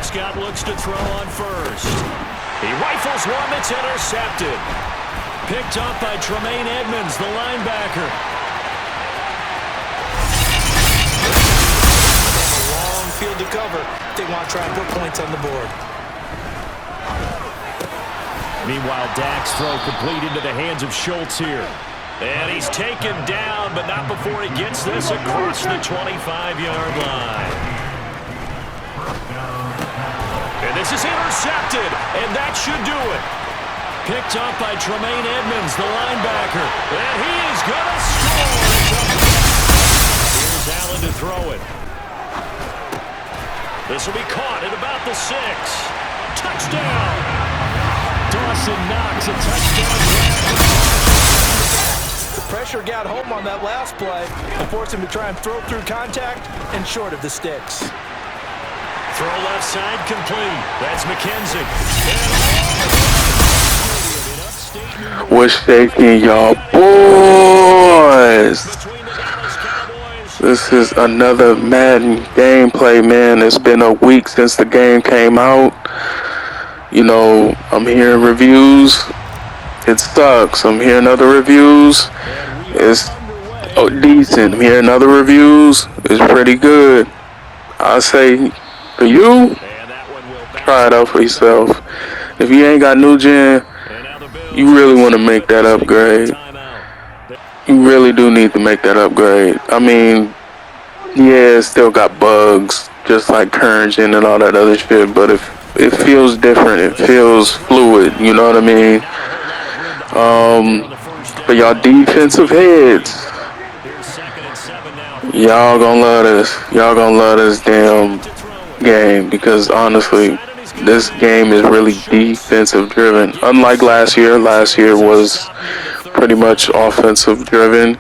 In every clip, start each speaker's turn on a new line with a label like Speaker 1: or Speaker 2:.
Speaker 1: Prescott looks to throw on first. He rifles one that's intercepted. Picked up by Tremaine Edmonds, the linebacker.
Speaker 2: A long field to cover. They want to try and put points on the board.
Speaker 1: Meanwhile, Dak's throw complete into the hands of Schultz here. And he's taken down, but not before he gets this across the 25-yard line. And this is intercepted, and that should do it. Picked up by Tremaine Edmonds, the linebacker. And he is going to score. Here's Allen to throw it. This will be caught at about the 6. Touchdown. Dawson Knox, a touchdown grab.
Speaker 2: The pressure got home on that last play and forced him to try and throw through contact and short of the sticks.
Speaker 1: Throw left side complete. That's McKenzie.
Speaker 3: What's shaking, y'all boys? This is another Madden gameplay, man. It's been a week since the game came out. You know, I'm hearing reviews. It sucks. I'm hearing other reviews. It's decent. I'm hearing other reviews. It's pretty good. I say, for you, try it out for yourself. If you ain't got new gen, you really want to make that upgrade. You really do need to make that upgrade. I mean, yeah, it still got bugs, just like current gen and all that other shit, but if it feels different, it feels fluid, you know what I mean? For y'all defensive heads, y'all gonna love this. Y'all gonna love this damn game, because honestly, this game is really defensive driven. Unlike last year was pretty much offensive driven.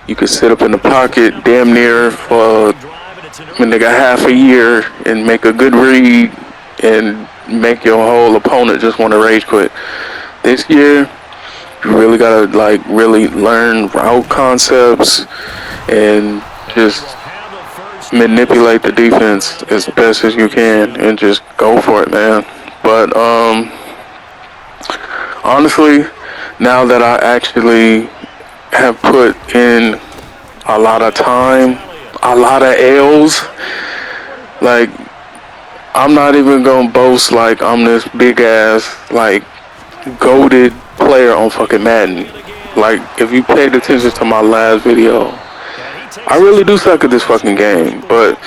Speaker 3: You could sit up in the pocket damn near for they got half a year and make a good read and make your whole opponent just want to rage quit. This year, you really gotta really learn route concepts and just manipulate the defense as best as you can and just go for it, man. But honestly, now that I actually have put in a lot of time, a lot of L's, like, I'm not even gonna boast like I'm this big ass goated player on fucking Madden. Like, if you paid attention to my last video, I really do suck at this fucking game. But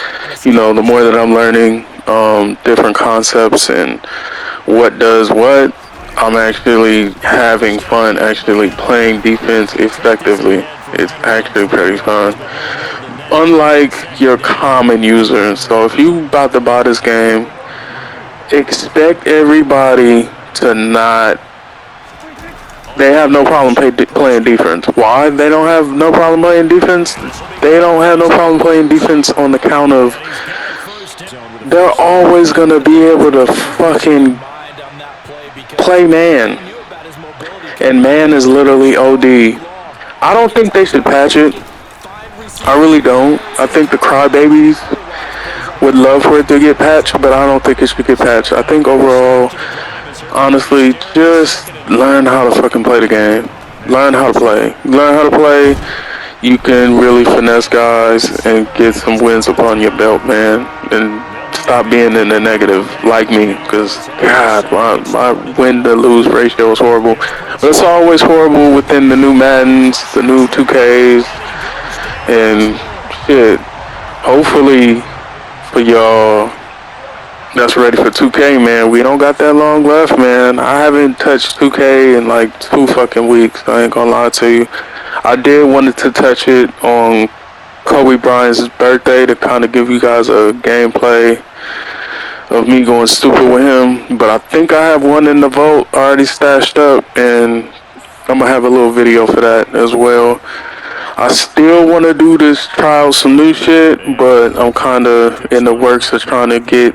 Speaker 3: you know, the more that I'm learning different concepts and what does what, I'm actually having fun actually playing defense effectively. It's actually pretty fun. Unlike your common user. So if you about to buy this game, expect everybody to not. They have no problem playing defense. Why? They don't have no problem playing defense. They don't have no problem playing defense on the count of they're always gonna be able to fucking play man. And man is literally OD. I don't think they should patch it. I really don't. I think the crybabies would love for it to get patched, but I don't think it should get patched. I think overall, honestly, just learn how to fucking play the game. Learn how to play. Learn how to play. You can really finesse guys and get some wins upon your belt, man. And stop being in the negative like me, because God, my win to lose ratio is horrible. But it's always horrible within the new Maddens, the new 2Ks, and shit. Hopefully for y'all that's ready for 2K, man, we don't got that long left, man. I haven't touched 2K in like 2 fucking weeks. I ain't gonna lie to you. I did wanted to touch it on Kobe Bryant's birthday to kind of give you guys a gameplay of me going stupid with him, but I think I have one in the vault already stashed up, and I'm gonna have a little video for that as well. I still want to do this, try out some new shit, but I'm kind of in the works of trying to get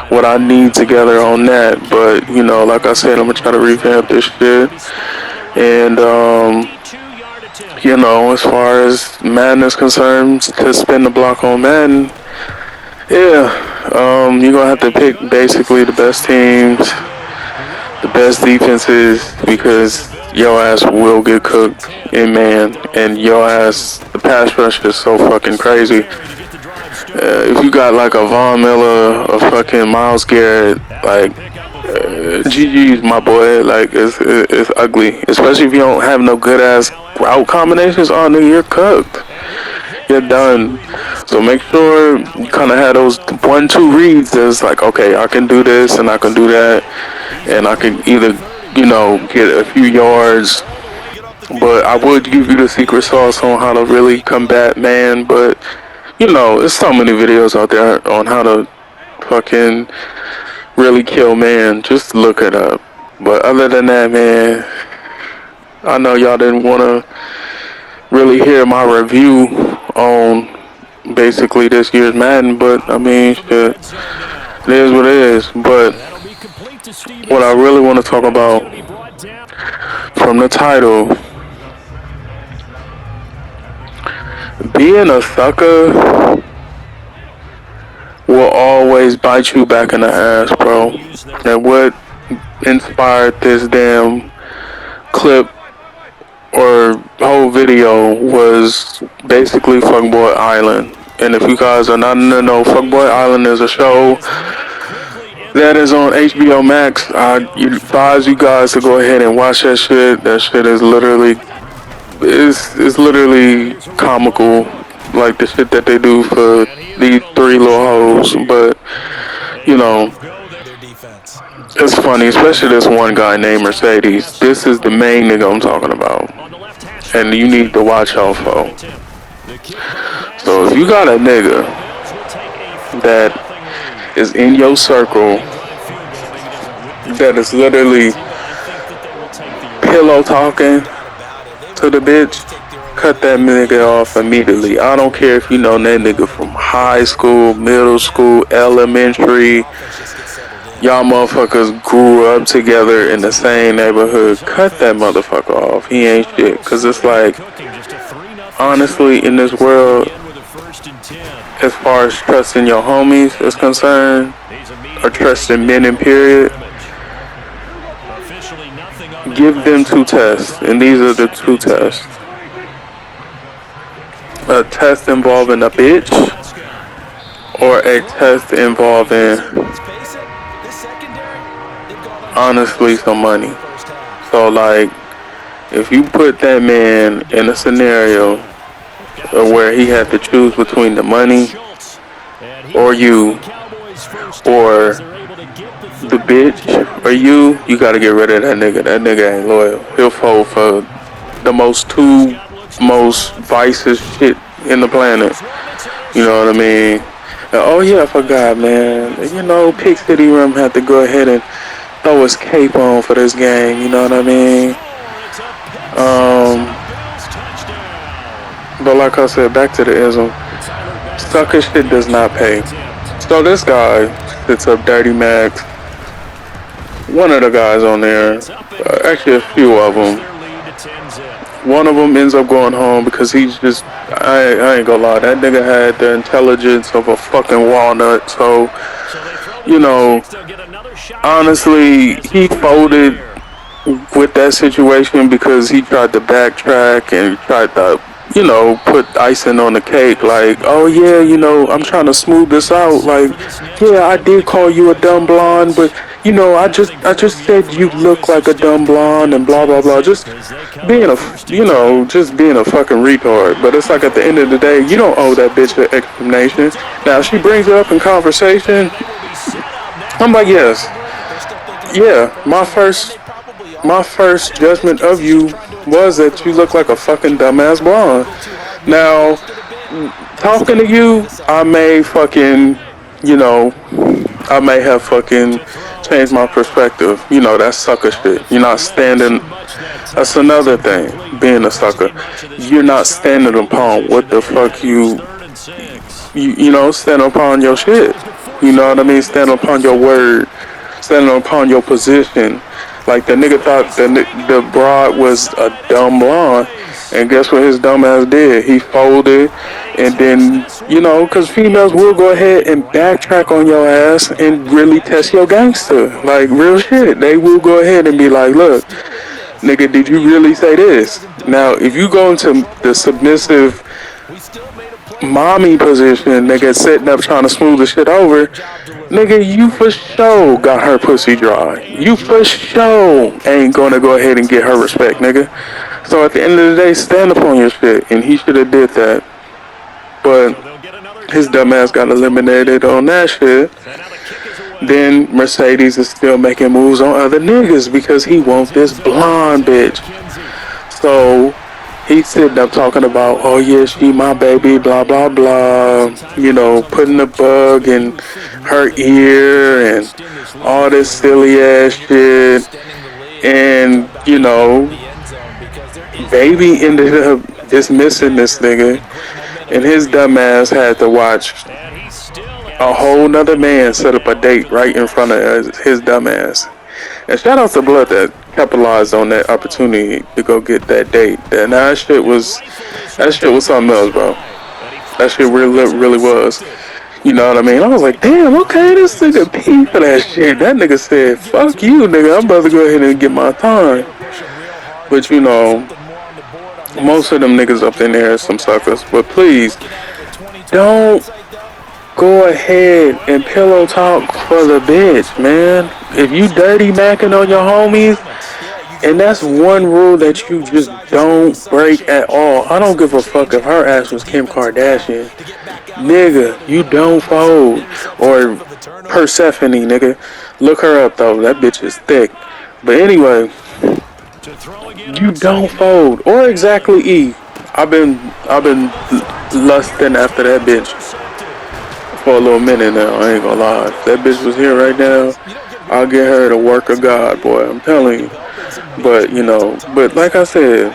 Speaker 3: what I need together on that. But, you know, like I said, I'm going to try to revamp this shit. And, you know, as far as Madden is concerned, to spin the block on Madden, yeah, You're gonna have to pick basically the best teams, the best defenses, because your ass will get cooked in man, and your ass, the pass rush is so fucking crazy. If you got like a Von Miller, a fucking Myles Garrett, like GG's my boy, like it's ugly, especially if you don't have no good ass route combinations. Oh nigga, you're cooked. You're done. So make sure you kind of have those 1-2 reads that's like, okay, I can do this and I can do that, and I can either, get a few yards. But I would give you the secret sauce on how to really combat man. But there's so many videos out there on how to fucking really kill man. Just look it up. But other than that, man, I know y'all didn't want to really hear my review on basically this year's Madden, but I mean, shit, it is what it is. But what I really want to talk about from the title, being a sucker will always bite you back in the ass, bro. And what inspired this damn clip or whole video was basically Fuckboy Island. And if you guys are not in the know, Fuckboy Island is a show that is on HBO Max. I advise you guys to go ahead and watch that shit. That shit is literally, it's literally comical, like the shit that they do for these three little hoes. But it's funny, especially this one guy named Mercedes. This is the main nigga I'm talking about, and you need to watch out for. So if you got a nigga that is in your circle that is literally pillow talking to the bitch, cut that nigga off immediately. I don't care if you know that nigga from high school, middle school, elementary. Y'all motherfuckers grew up together in the same neighborhood. Cut that motherfucker off. He ain't shit. Cause it's like, honestly, in this world, as far as trusting your homies is concerned, or trusting men in period, give them two tests. And these are the two tests. A test involving a bitch, or a test involving, honestly, some money. So like, if you put that man in a scenario where he had to choose between the money or you, or the bitch or you gotta get rid of that nigga. That nigga ain't loyal. He'll fold for the two most vices shit in the planet. You know what I mean? And, oh yeah, I forgot, man. Pick City Rim had to go ahead and throw his cape on for this game. You know what I mean? But like I said, back to the ism. Sucker shit does not pay. So this guy sits up Dirty Max. One of the guys on there, actually a few of them. One of them ends up going home because he's just, I ain't gonna lie, that nigga had the intelligence of a fucking walnut. So, honestly, he folded with that situation because he tried to backtrack and tried to, put icing on the cake. Like, oh yeah, I'm trying to smooth this out. Like, yeah, I did call you a dumb blonde, but I just said you look like a dumb blonde and blah blah blah. Just being a fucking retard. But it's like at the end of the day, you don't owe that bitch an explanation. Now, if she brings it up in conversation, I'm like, yes, yeah, my first judgment of you was that you look like a fucking dumbass blonde. Now, talking to you, I may have fucking changed my perspective. That sucker shit. You're not standing. That's another thing. Being a sucker, you're not standing upon what the fuck you stand upon your shit. You know what I mean? Stand upon your word. Standing upon your position. Like, the nigga thought the broad was a dumb blonde, and guess what his dumb ass did? He folded And then, you know, because females will go ahead and backtrack on your ass and really test your gangster. Like, real shit. They will go ahead and be like, look, nigga, did you really say this? Now, if you go into the submissive mommy position, nigga, sitting up trying to smooth the shit over, nigga, you for sure got her pussy dry. You for sure ain't gonna go ahead and get her respect, nigga. So at the end of the day, stand up on your shit, and he should have did that. But his dumb ass got eliminated on that shit. Then Mercedes is still making moves on other niggas because he wants this blonde bitch. So he's sitting up talking about, oh yeah, she my baby, blah blah blah. You know, putting a bug in her ear and all this silly ass shit. And you know, baby ended up dismissing this nigga, and his dumb ass had to watch a whole nother man set up a date right in front of his dumb ass. And shout out to Blood that capitalized on that opportunity to go get that date. And that shit was something else, bro. That shit really was. You know what I mean? I was like, damn, okay, this nigga paid for that shit. That nigga said, fuck you, nigga. I'm about to go ahead and get my time. But you know, most of them niggas up in there are some suckers. But please, don't go ahead and pillow talk for the bitch, man. If you dirty macking on your homies, and that's one rule that you just don't break at all. I don't give a fuck if her ass was Kim Kardashian. Nigga, you don't fold. Or Persephone, nigga. Look her up though. That bitch is thick. But anyway, you don't fold. Or exactly E. I've been lusting after that bitch for a little minute now. I ain't gonna lie. If that bitch was here right now, I'll get her the work of God, boy. I'm telling you. But you know, but like I said,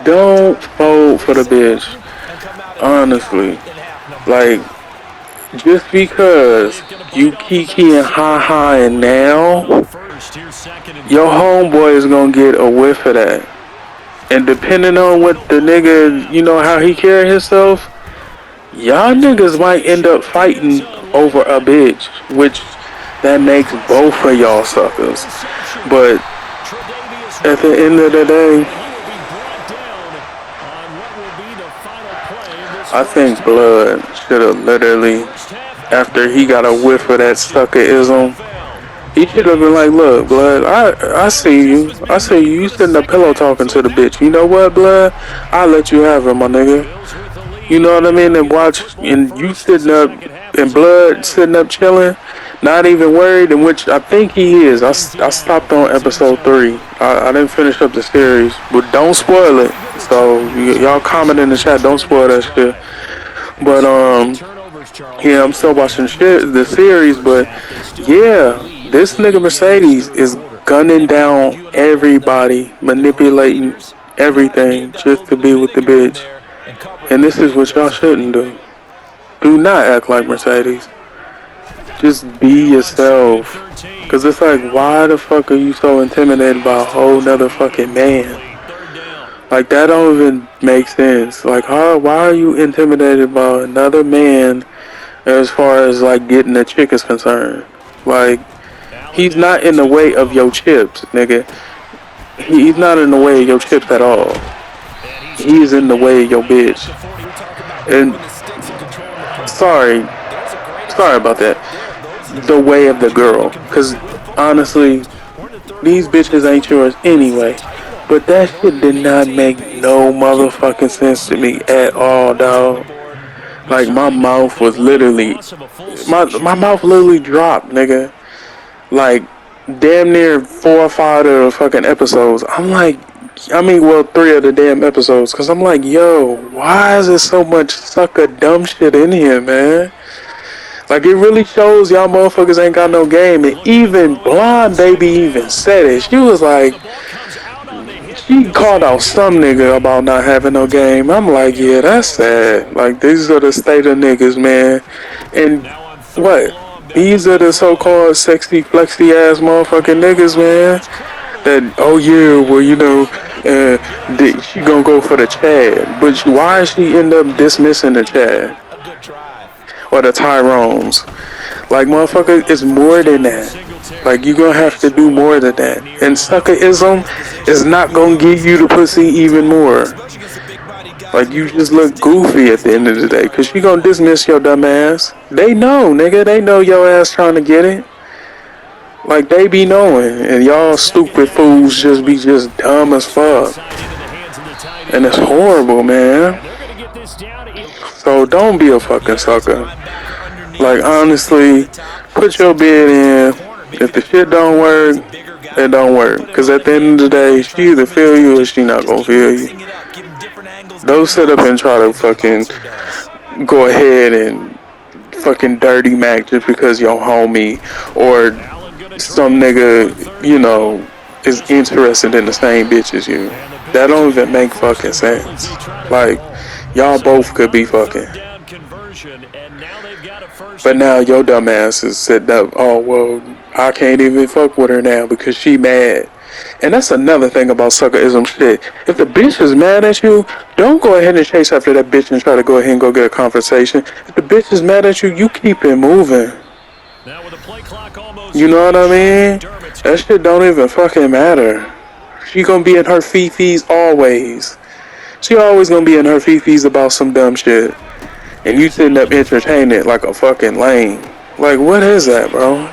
Speaker 3: don't fold for the bitch. Honestly, like just because you kiki and ha and now, your homeboy is gonna get a whiff of that. And depending on what the nigga, you know, how he carry himself, y'all niggas might end up fighting over a bitch, which that makes both of y'all suckers. But at the end of the day, I think Blood should have literally, after he got a whiff of that sucker-ism, he should have been like, look, Blood, I see you. I see you. You sitting up pillow talking to the bitch. You know what, Blood? I'll let you have her, my nigga. You know what I mean? And watch, and you sitting up, and Blood sitting up chilling, not even worried, in which I think he is. I stopped on episode 3. I didn't finish up the series, but don't spoil it. So y'all comment in the chat, don't spoil that shit. But yeah, I'm still watching the series, but yeah, this nigga Mercedes is gunning down everybody, manipulating everything just to be with the bitch. And this is what y'all shouldn't do. Do not act like Mercedes. Just be yourself. Cause it's like, why the fuck are you so intimidated by a whole nother fucking man? Like, that don't even make sense. Like, why are you intimidated by another man as far as, like, getting a chick is concerned? Like, he's not in the way of your chips, nigga. He's not in the way of your chips at all. He's in the way of your bitch. And, sorry about that. The way of the girl. Because, honestly, these bitches ain't yours anyway. But that shit did not make no motherfucking sense to me at all, dog. Like, my mouth was literally, my mouth literally dropped, nigga. Like, damn near 4 or 5 of the fucking episodes. I'm like, 3 of the damn episodes. Cause I'm like, yo, why is there so much sucker dumb shit in here, man? Like, it really shows y'all motherfuckers ain't got no game. And even Blonde Baby even said it. She was like, she called out some nigga about not having no game. I'm like, yeah, that's sad. Like, these are the state of niggas, man. And what? These are the so-called sexy, flexy ass motherfucking niggas, man. That, oh yeah, well, you know, She gonna go for the Chad, but why is she end up dismissing the Chad
Speaker 2: A good try.
Speaker 3: or the Tyrones? Like, motherfucker, it's more than that. Like, you gonna have to do more than that. And suckerism is not gonna give you the pussy even more. Like, you just look goofy at the end of the day, cause she gonna dismiss your dumb ass. They know, nigga. They know your ass trying to get it. Like, they be knowing, and y'all stupid fools just be just dumb as fuck. And it's horrible, man. So don't be a fucking sucker. Like, honestly, put your bid in. If the shit don't work, it don't work. Cause at the end of the day, she either feel you or she not gonna feel you. Don't sit up and try to fucking go ahead and fucking dirty Mac just because your homie or some nigga, you know, is interested in the same bitch as you. That don't even make fucking sense. Like, y'all both could be fucking. But now your dumb ass is sitting up, oh, well, I can't even fuck with her now because she mad. And that's another thing about suckerism shit. If the bitch is mad at you, don't go ahead and chase after that bitch and try to go ahead and go get a conversation. If the bitch is mad at you, you keep it moving. You know what I mean? That shit don't even fucking matter. She gonna be in her fifis always. She always gonna be in her fifis about some dumb shit. And you sitting up entertaining it like a fucking lame. Like, what is that, bro?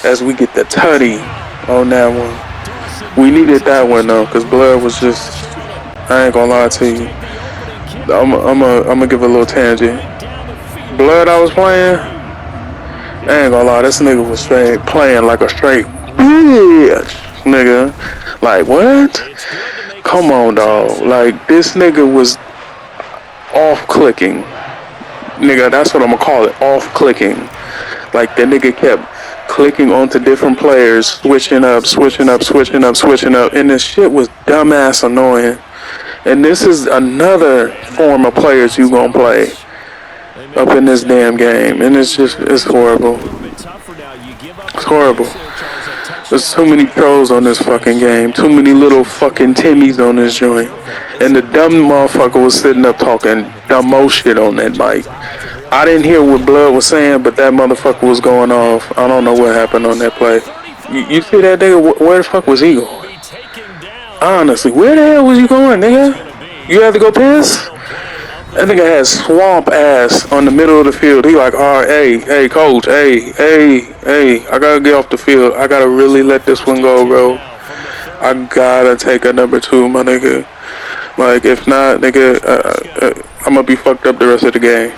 Speaker 3: As we get the tutty on that one. We needed that one, though, because Blood was just... I ain't gonna lie to you. I'm gonna give a little tangent. Blood I was playing... I ain't gonna lie, this nigga was straight playing like a straight bitch, nigga. Like, what? Come on, dog. Like, this nigga was off-clicking. Nigga, that's what I'm gonna call it, off-clicking. Like, the nigga kept clicking onto different players, switching up, and this shit was dumbass annoying. And this is another form of players you gonna play up in this damn game, and it's horrible. It's horrible. There's too many trolls on this fucking game, too many little fucking Timmies on this joint, and the dumb motherfucker was sitting up talking dumb shit on that mic. I didn't hear what Blood was saying, but that motherfucker was going off. I don't know what happened on that play. You see that nigga? Where the fuck was he going? Honestly, where the hell was you going, nigga? You had to go piss? That nigga had swamp ass on the middle of the field. He like, alright, hey, coach, hey, I gotta get off the field. I gotta really let this one go, bro. I gotta take a number 2, my nigga. Like, if not, nigga, I'm gonna be fucked up the rest of the game.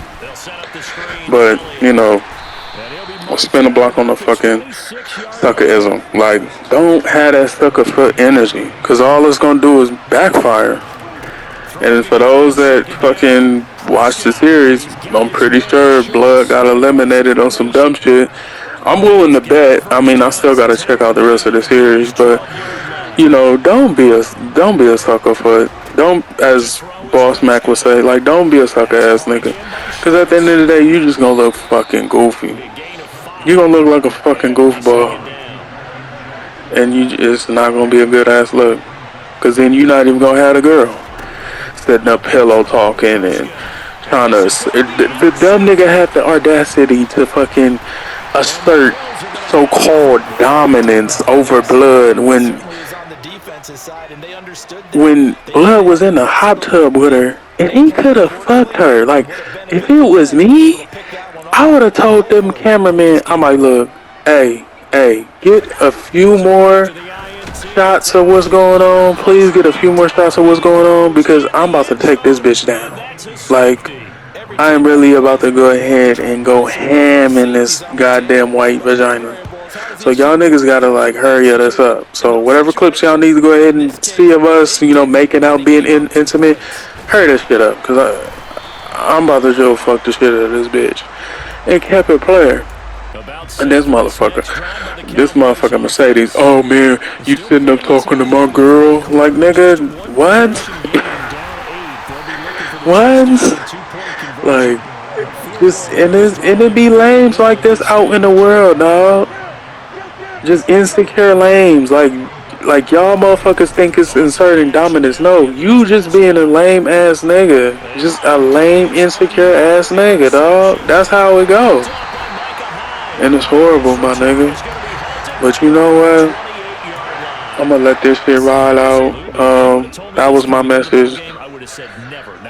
Speaker 3: But, you know, I'll spin a block on the fucking suckerism. Like, don't have that sucker foot energy, cause all it's gonna do is backfire. And for those that fucking watch the series, I'm pretty sure Blood got eliminated on some dumb shit. I'm willing to bet. I mean, I still gotta check out the rest of the series, but you know, don't be a sucker foot. Don't, as Boss Mac would say, like, don't be a sucker ass nigga. Cause at the end of the day, you just gonna look fucking goofy. You gonna look like a fucking goofball, and it's not gonna be a good ass look. Cause then you're not even gonna have a girl setting up pillow talking and trying to. The dumb nigga had the audacity to fucking assert so-called dominance over Blood when Blood was in the hot tub with her, and he could have fucked her. Like, if it was me, I would have told them cameramen, I'm like, look, hey, get a few more shots of what's going on. Please get a few more shots of what's going on, because I'm about to take this bitch down. Like, I am really about to go ahead and go ham in this goddamn white vagina. So y'all niggas gotta, like, hurry this up. So whatever clips y'all need to go ahead and see of us, you know, making out, being intimate, hurry this shit up, cause I'm about to just fuck the shit out of this bitch. And kept it player. And this motherfucker Mercedes, oh man, you sitting up talking to my girl? Like, nigga, what? What? Like, just, and it be lames like this out in the world, dog. Just insecure lames, like Like, y'all motherfuckers think it's inserting dominance. No, you just being a lame ass nigga. Just a lame, insecure ass nigga, dog. That's how it go. And it's horrible, my nigga. But you know what? I'm gonna let this shit ride out. That was my message.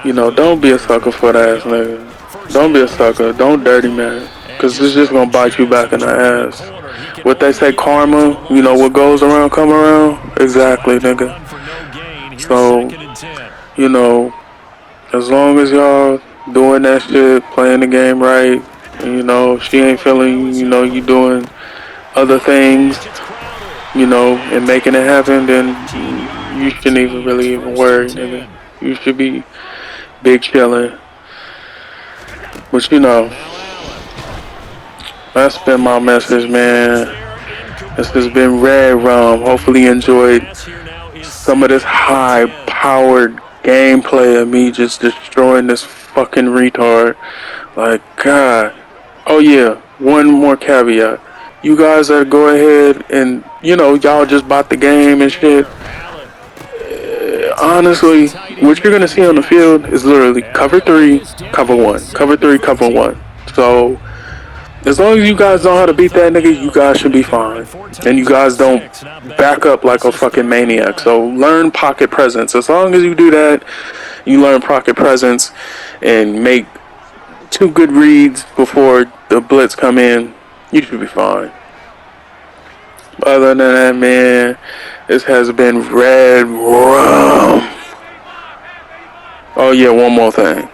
Speaker 3: You know, don't be a sucker for that ass nigga. Don't be a sucker. Don't dirty man. Cause it's just gonna bite you back in the ass. What they say, karma, you know, what goes around come around? Exactly, nigga. So, you know, as long as y'all doing that shit, playing the game right, and, you know, if she ain't feeling, you know, you doing other things, you know, and making it happen, then you shouldn't even really even worry, nigga. You should be big chillin'. But, you know, that's been my message, man. This has been Red Rum. Hopefully you enjoyed some of this high-powered gameplay of me just destroying this fucking retard. Like, God. Oh, yeah. One more caveat. You guys that go ahead and, you know, y'all just bought the game and shit. Honestly, what you're going to see on the field is literally cover 3, cover 1. Cover 3, cover 1. So, as long as you guys know how to beat that nigga, you guys should be fine. And you guys don't back up like a fucking maniac. So learn pocket presence. As long as you do that, you learn pocket presence and make 2 good reads before the blitz come in, you should be fine. Other than that, man, this has been Red Rum. Oh yeah, one more thing.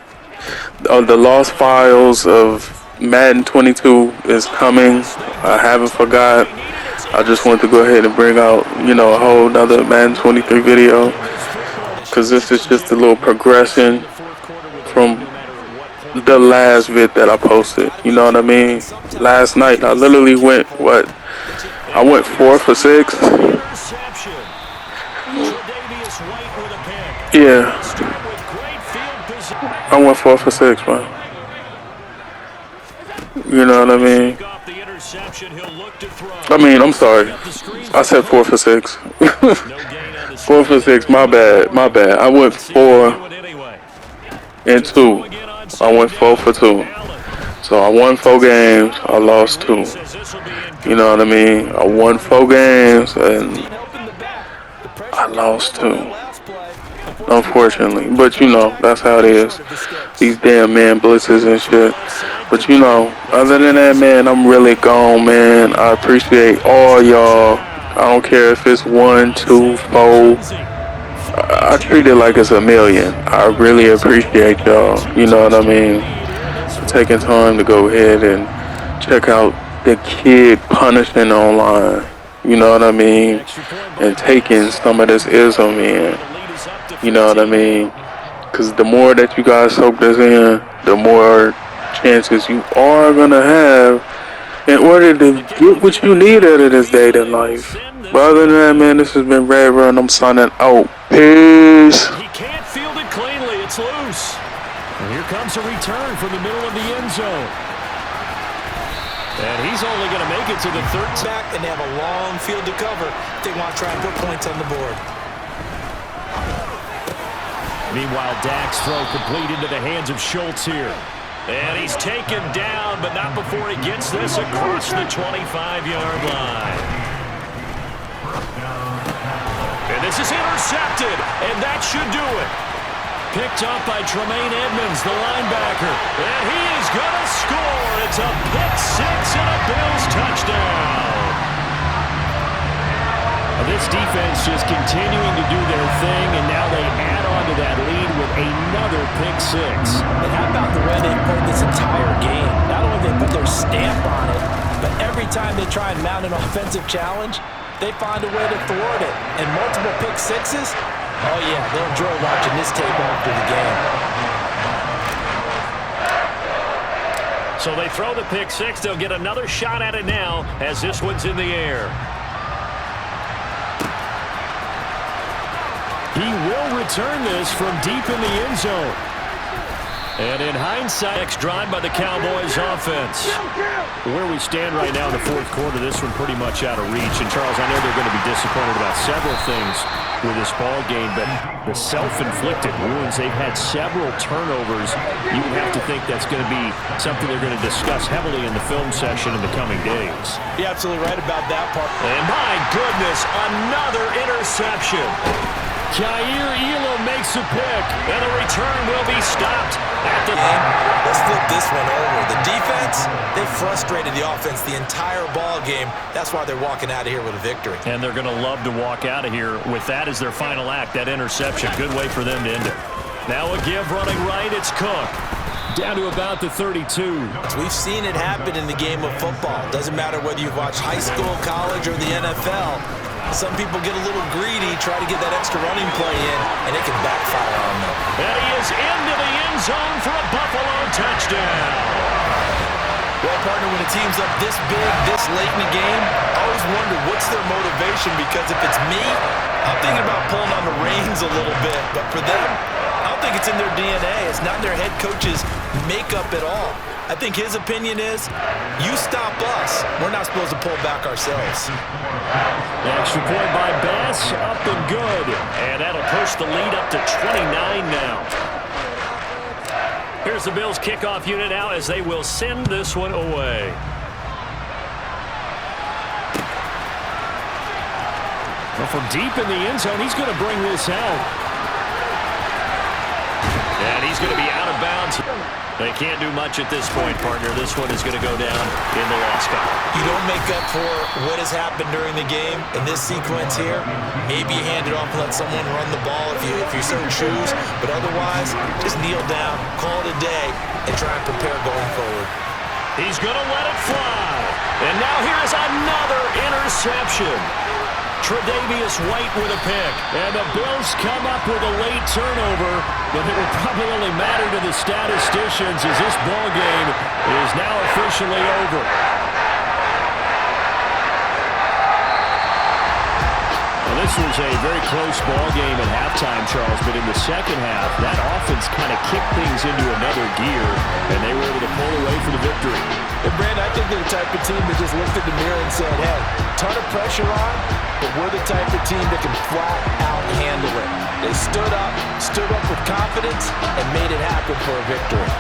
Speaker 3: The lost files of Madden 22 is coming. I haven't forgot. I just want to go ahead and bring out, you know, a whole nother Madden 23 video, because this is just a little progression from the last vid that I posted. You know what I mean? Last night I literally went, I went 4 for 6. Yeah, I went 4 for 6, man. You know what I mean? I'm sorry. I said 4 for 6. 4 for 6, my bad. I went 4 and 2. I went 4 for 2. So I won 4 games, I lost 2. You know what I mean? I won 4 games and I lost 2. Unfortunately. But you know, that's how it is. These damn man blitzes and shit. But you know, other than that, man, I'm really gone, man. I appreciate all y'all. I don't care if it's 1, 2, 4. I treat it like it's a million. I really appreciate y'all. You know what I mean? For taking time to go ahead and check out the kid punishing online. You know what I mean? And taking some of this ism in. You know what I mean? Because the more that you guys soak this in, the more chances you are going to have in order to get what you need out of this dating life. But other than that, man, this has been Red Run. I'm signing out. Peace.
Speaker 1: He can't field it cleanly. It's loose. And here comes a return from the middle of the end zone. And he's only going to make it to the 13th.
Speaker 2: Back, and they have a long field to cover if they want to try and put points on the board.
Speaker 1: Meanwhile, Dak's throw complete into the hands of Schultz here. And he's taken down, but not before he gets this across the 25-yard line. And this is intercepted, and that should do it. Picked up by Tremaine Edmonds, the linebacker. And he is going to score. It's a pick 6 and a Bills touchdown. This defense just continuing to do their thing, and now they add on to that lead with another pick 6.
Speaker 2: And how about the way they played this entire game? Not only did they put their stamp on it, but every time they try and mount an offensive challenge, they find a way to thwart it. And multiple pick 6s? Oh yeah, they'll enjoy watching this tape after the game.
Speaker 1: So they throw the pick 6. They'll get another shot at it now as this one's in the air. He will return this from deep in the end zone. And in hindsight, next drive by the Cowboys offense. Where we stand right now in the fourth quarter, this one pretty much out of reach. And, Charles, I know they're going to be disappointed about several things with this ball game, but the self-inflicted wounds, they've had several turnovers. You would have to think that's going to be something they're going to discuss heavily in the film session in the coming days.
Speaker 2: You're absolutely right about that part.
Speaker 1: And my goodness, another interception. PILLLOW makes a pick, and the return will be stopped at the end.
Speaker 2: Let's flip this one over. The defense, they frustrated the offense the entire ball game. That's why they're walking out of here with a victory.
Speaker 1: And they're going to love to walk out of here with that as their final act, that interception. Good way for them to end it. Now a give running right, it's Cook. Down to about the 32.
Speaker 2: We've seen it happen in the game of football. Doesn't matter whether you've watched high school, college, or the NFL. Some people get a little greedy, try to get that extra running play in, and it can backfire on them.
Speaker 1: And he is into the end zone for a Buffalo touchdown.
Speaker 2: Well, partner, when a team's up this big, this late in the game, I always wonder what's their motivation, because if it's me, I'm thinking about pulling on the reins a little bit. But for them, I don't think it's in their DNA. It's not their head coach's makeup at all. I think his opinion is, you stop us, we're not supposed to pull back ourselves.
Speaker 1: The extra point by Bass, up and good. And that'll push the lead up to 29 now. Here's the Bills kickoff unit now as they will send this one away. Well, from deep in the end zone, he's going to bring this out. And he's going to be out of bounds. They can't do much at this point, partner. This one is going to go down in the loss column.
Speaker 2: You don't make up for what has happened during the game in this sequence here. Maybe you hand it off and let someone run the ball if you so choose. But otherwise, just kneel down, call it a day, and try and prepare going forward.
Speaker 1: He's going to let it fly. And now here's another interception. Tre'Davious White with a pick. And the Bills come up with a late turnover, but it will probably only matter to the statisticians as this ball game is now officially over. Well, this was a very close ball game at halftime, Charles, but in the second half, that offense kind of kicked things into another gear, and they were able to pull away for the victory.
Speaker 2: And, Brandon, I think they're the type of team that just looked in the mirror and said, hey, ton of pressure on, but we're the type of team that can flat out handle it. They stood up with confidence, and made it happen for a victory.